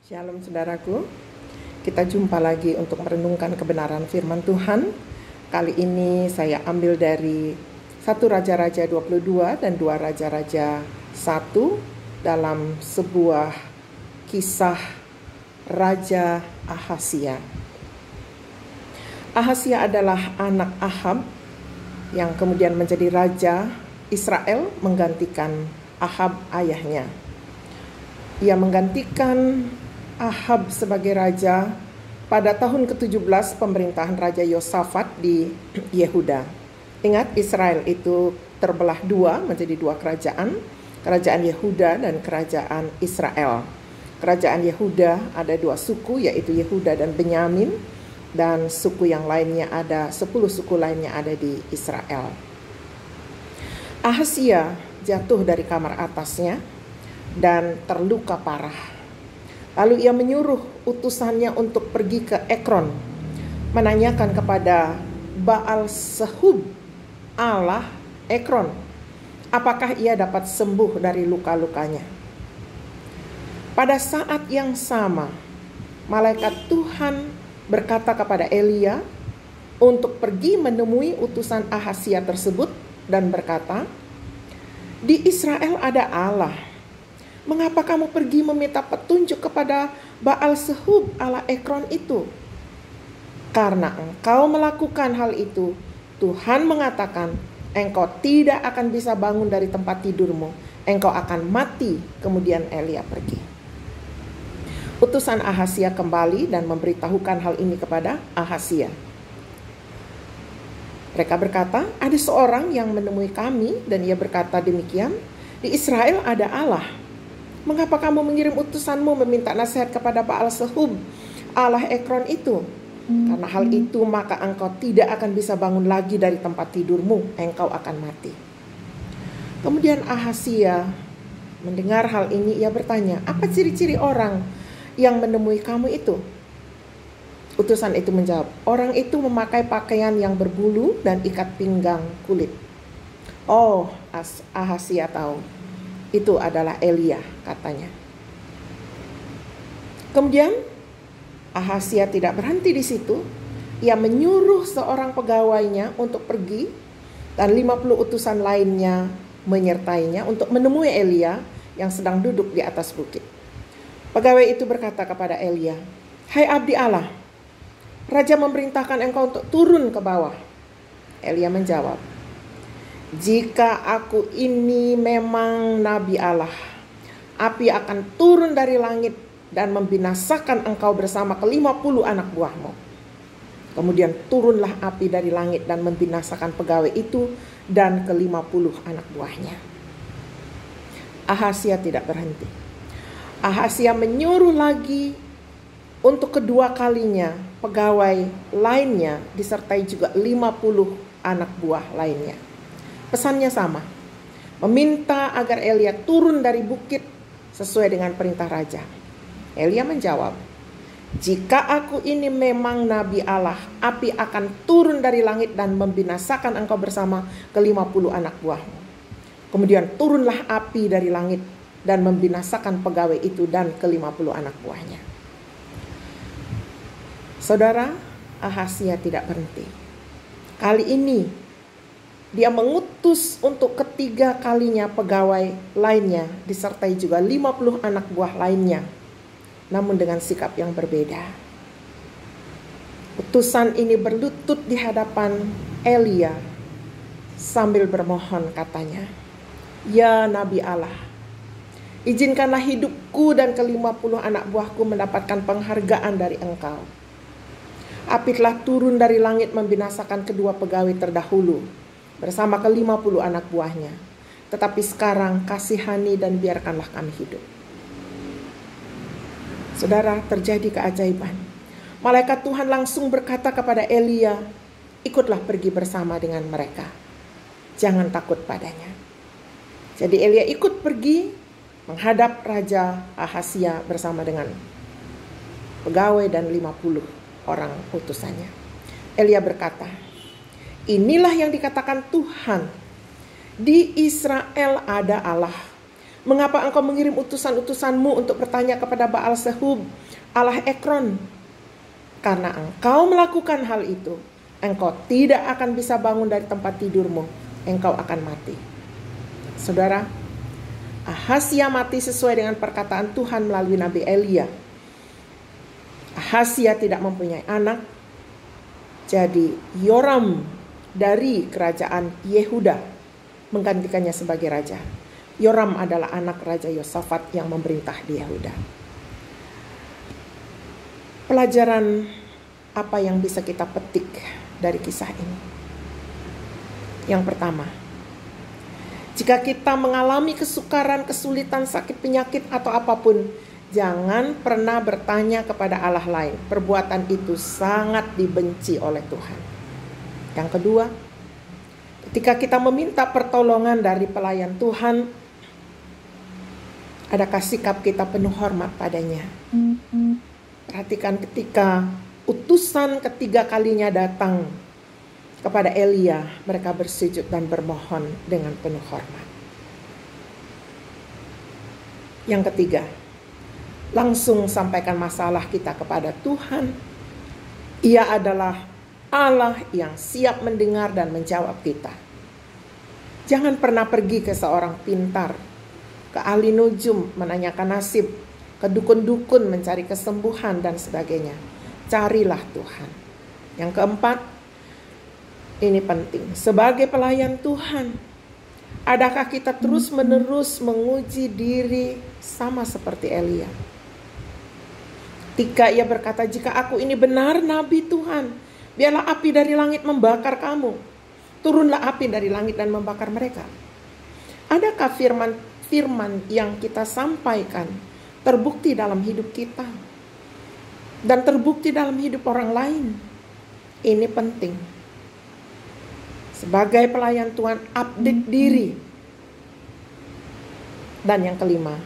Shalom saudaraku, kita jumpa lagi untuk merenungkan kebenaran firman Tuhan. Kali ini saya ambil dari 1 Raja-Raja 22 dan 2 Raja-Raja 1 dalam sebuah kisah Raja Ahazia. Ahazia adalah anak Ahab yang kemudian menjadi raja Israel menggantikan Ahab ayahnya. Ia menggantikan Ahab sebagai raja pada tahun ke-17 pemerintahan Raja Yosafat di Yehuda. Ingat, Israel itu terbelah dua menjadi dua kerajaan, kerajaan Yehuda dan kerajaan Israel. Kerajaan Yehuda ada dua suku, yaitu Yehuda dan Benyamin, dan suku yang lainnya ada 10 suku lainnya ada di Israel. Ahazia jatuh dari kamar atasnya dan terluka parah. Lalu ia menyuruh utusannya untuk pergi ke Ekron, menanyakan kepada Baal Zebub, Allah Ekron, apakah ia dapat sembuh dari luka-lukanya. Pada saat yang sama, malaikat Tuhan berkata kepada Elia untuk pergi menemui utusan Ahazia tersebut dan berkata, "Di Israel ada Allah. Mengapa kamu pergi meminta petunjuk kepada Baal Zebub Allah Ekron itu? Karena engkau melakukan hal itu, Tuhan mengatakan, engkau tidak akan bisa bangun dari tempat tidurmu. Engkau akan mati." Kemudian Elia pergi. Utusan Ahazia kembali dan memberitahukan hal ini kepada Ahazia. Mereka berkata, "Ada seorang yang menemui kami dan ia berkata demikian, di Israel ada Allah. Mengapa kamu mengirim utusanmu meminta nasihat kepada Baal Zebub, Allah Ekron itu? Karena hal itu maka engkau tidak akan bisa bangun lagi dari tempat tidurmu, engkau akan mati." Kemudian Ahazia mendengar hal ini, ia bertanya, "Apa ciri-ciri orang yang menemui kamu itu?" Utusan itu menjawab, "Orang itu memakai pakaian yang berbulu dan ikat pinggang kulit." Oh, Ahazia tahu. Itu adalah Elia, katanya. Kemudian Ahazia tidak berhenti di situ. Ia menyuruh seorang pegawainya untuk pergi dan 50 utusan lainnya menyertainya untuk menemui Elia yang sedang duduk di atas bukit. Pegawai itu berkata kepada Elia, "Hai abdi Allah, Raja memerintahkan engkau untuk turun ke bawah." Elia menjawab, "Jika aku ini memang Nabi Allah, api akan turun dari langit dan membinasakan engkau bersama ke-50 anak buahmu." Kemudian turunlah api dari langit dan membinasakan pegawai itu dan ke-50 anak buahnya. Ahazia tidak berhenti. Ahazia menyuruh lagi untuk kedua kalinya pegawai lainnya disertai juga 50 anak buah lainnya. Pesannya sama, meminta agar Elia turun dari bukit sesuai dengan perintah raja. Elia menjawab, "Jika aku ini memang Nabi Allah, api akan turun dari langit dan membinasakan engkau bersama ke-50 anak buahmu." Kemudian turunlah api dari langit dan membinasakan pegawai itu dan ke-50 anak buahnya. Saudara, Ahazia tidak berhenti. Kali ini dia mengutus untuk ketiga kalinya pegawai lainnya disertai juga 50 anak buah lainnya, namun dengan sikap yang berbeda. Utusan ini berlutut di hadapan Elia sambil bermohon, katanya, "Ya Nabi Allah, izinkanlah hidupku dan ke-50 anak buahku mendapatkan penghargaan dari engkau. Api telah turun dari langit membinasakan kedua pegawai terdahulu bersama ke-50 anak buahnya. Tetapi sekarang kasihani dan biarkanlah kami hidup." Saudara, terjadi keajaiban. Malaikat Tuhan langsung berkata kepada Elia, "Ikutlah pergi bersama dengan mereka. Jangan takut padanya." Jadi Elia ikut pergi menghadap Raja Ahazia bersama dengan pegawai dan 50 orang utusannya. Elia berkata, "Inilah yang dikatakan Tuhan, di Israel ada Allah. Mengapa engkau mengirim utusan-utusanmu untuk bertanya kepada Baal Zebub, Allah Ekron? Karena engkau melakukan hal itu, engkau tidak akan bisa bangun dari tempat tidurmu, engkau akan mati. Saudara, Ahazia mati sesuai dengan perkataan Tuhan melalui Nabi Elia. Ahazia tidak mempunyai anak, jadi Yoram dari kerajaan Yehuda menggantikannya sebagai raja. Yoram adalah anak Raja Yosafat yang memerintah di Yehuda. Pelajaran apa yang bisa kita petik dari kisah ini? Yang pertama, jika kita mengalami kesukaran, kesulitan, sakit, penyakit, atau apapun, jangan pernah bertanya kepada Allah lain. Perbuatan itu sangat dibenci oleh Tuhan. Yang kedua, ketika kita meminta pertolongan dari pelayan Tuhan, adakah sikap kita penuh hormat padanya? Perhatikan ketika utusan ketiga kalinya datang kepada Elia, mereka bersujud dan bermohon dengan penuh hormat. Yang ketiga, langsung sampaikan masalah kita kepada Tuhan. Ia adalah Allah yang siap mendengar dan menjawab kita. Jangan pernah pergi ke seorang pintar, ke ahli nujum menanyakan nasib, ke dukun-dukun mencari kesembuhan dan sebagainya. Carilah Tuhan. Yang keempat, ini penting. Sebagai pelayan Tuhan, adakah kita terus-menerus menguji diri sama seperti Elia? Ketika ia berkata, jika aku ini benar nabi Tuhan, biarlah api dari langit membakar kamu. Turunlah api dari langit dan membakar mereka. Adakah firman yang kita sampaikan terbukti dalam hidup kita dan terbukti dalam hidup orang lain? Ini penting. Sebagai pelayan Tuhan, update diri. Dan yang kelima,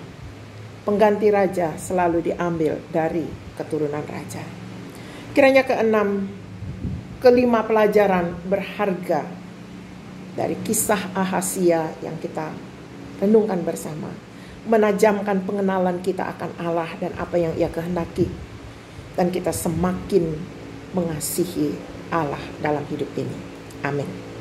pengganti raja selalu diambil dari keturunan raja. Kiranya kelima pelajaran berharga dari kisah Ahazia yang kita renungkan bersama, menajamkan pengenalan kita akan Allah dan apa yang Ia kehendaki, dan kita semakin mengasihi Allah dalam hidup ini. Amin.